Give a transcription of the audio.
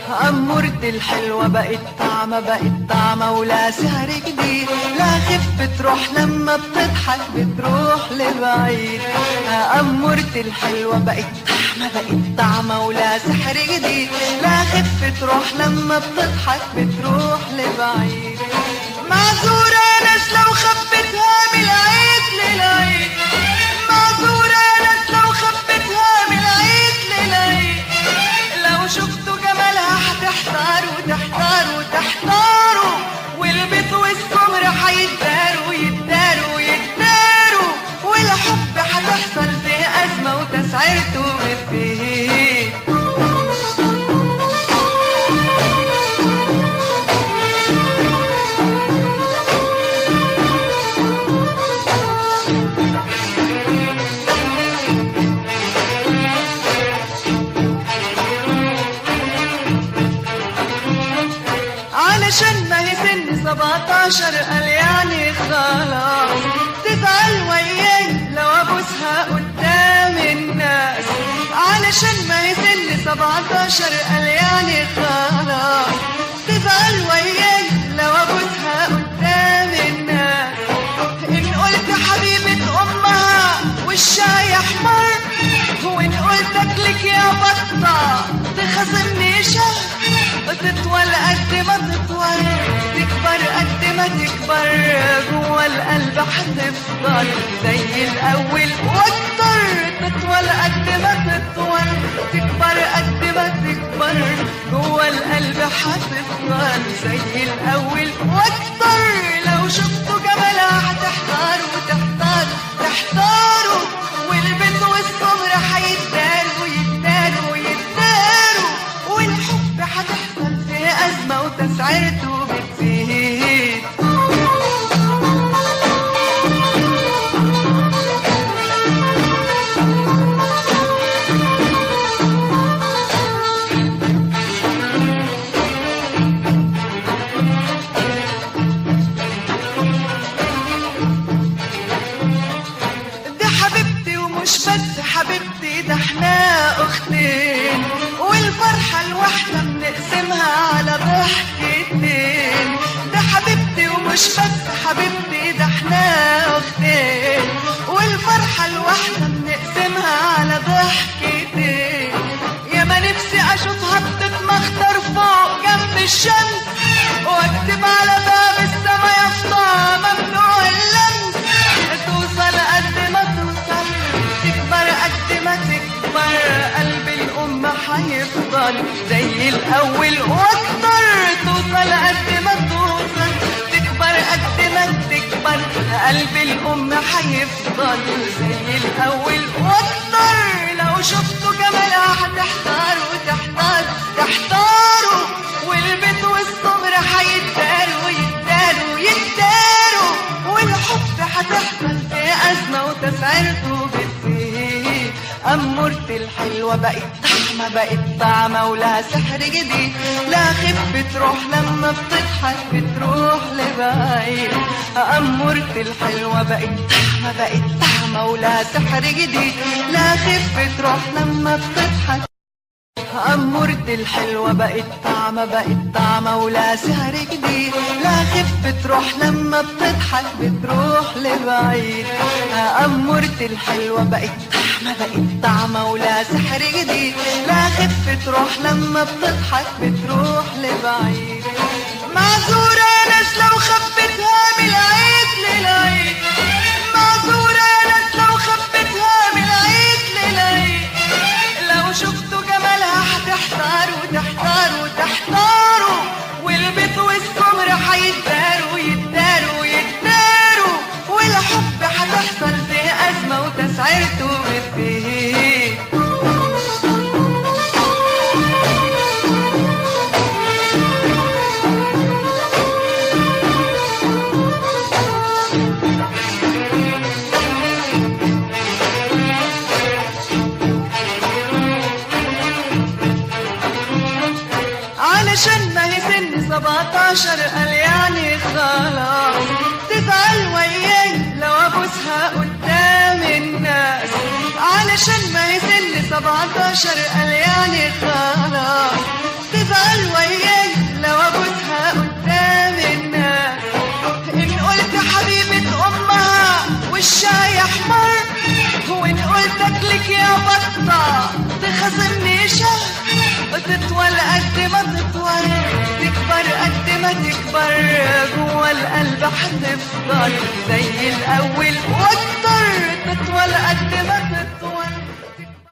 أمورتي الحلوة بقت طعمة ولا سهر جديد، لا خف تروح لما بتضحك بتروح لبعيد. أمورتي الحلوة بقت طعمة ولا سحر جديد، لا خف تروح لما بتضحك بتروح لبعيد. معذورة ناس لو خفتها من العيد للعيد، معذورة ناس لو خفتها من العيد للعيد، لو شفتوا جمالها هتحتاروا تحتاروا تحتاروا، والبيت والسمر هيتداروا يتداروا يتداروا، والحب هتحصل فيه أزمة وتسعيرته بتزيد. علشان ما هي سن 17 قال يعني خلاص، تزعل وياي لو ابوسها قدام الناس. علشان ما هي سن 17 قال يعني خلاص، تزعل وياي لو ابوسها قدام الناس. ان قلت حبيبة امها وشها يحمر، وان قلت اكلك يا بطة تخاصمني شهر، تطول قد ما تطول تكبر قد ما تكبر، جوا القلب هتفضل زي الاول واكتر. تطول قد ما تطول تكبر قد ما تكبر، جوا القلب هتفضل زي الاول واكتر. لو شفتوا جمالها هتحتاروا تحتاروا تحتاروا، والبنت والسمر هيتداروا يتداروا يتداروا، والحب هتحصل فيه أزمة وتسعيرته بتزيد. دي حبيبتي ومش بس حبيبتي، ده احنا أختين، والفرحة الواحدة بنقسمها على ضحكتين. ده حبيبتي ومش بس حبيبتي، ده احنا أختين، والفرحة الواحدة بنقسمها على ضحكتين. يا ما نفسي أشوفها بتتمخطر فوق جنب الشمس، واكتب على باب السما يافطة ممنوع اللمس. توصل قد ما توصل تكبر قد ما تكبر، قلب الأم هيفضل زي الأول واكتر. توصل قد ما توصل تكبر قد ما تكبر، قلب الأم هيفضل زي الأول واكتر. لو شفتوا جمالها هتحتاروا تحتاروا تحتاروا، والبيت والصبر هيتداروا يتداروا يتداروا، والحب هتحصل فيه أزمة وتسعيرته بتزيد. أمورتي الحلوة بقت طعمة ولا سحر جديد، لا خف تروح لما بتضحك بتروح لبعيد. أمورتي الحلوة بقت طعمة ولا سحر جديد، لا خف تروح لما بتضحك. أمورتي الحلوة بقت طعمة ولا سهر جديد، لا خف تروح لما بتضحك بتروح لبعيد. أمورتي الحلوة بقت طعمة ولا سحر جديد، لا خف تروح لما بتضحك بتروح لبعيد. معذورة ناس لو خفتها من العيد للعيد، معذورة ناس لو خفتها من العيد للعيد، لو شفتوا جمالها هتحتاروا تحتاروا تحتاروا، والبيت والسمر هيتداروا يتداروا يتداروا، والحب هتحصل فيه أزمة وتسعيرته بتزيد. علشان ما هي سن 17 قال يعني خلاص، تزعل وياي لو ابوسها قدام الناس. علشان ما هي سن 17 قال يعني خلاص، تزعل قلتك لك يا بطة تخاصمني شهر، تطول قد ما تطول، تكبر قد ما تكبر، جوا القلب هتفضل زي الأول واكتر، تطول قد ما تطول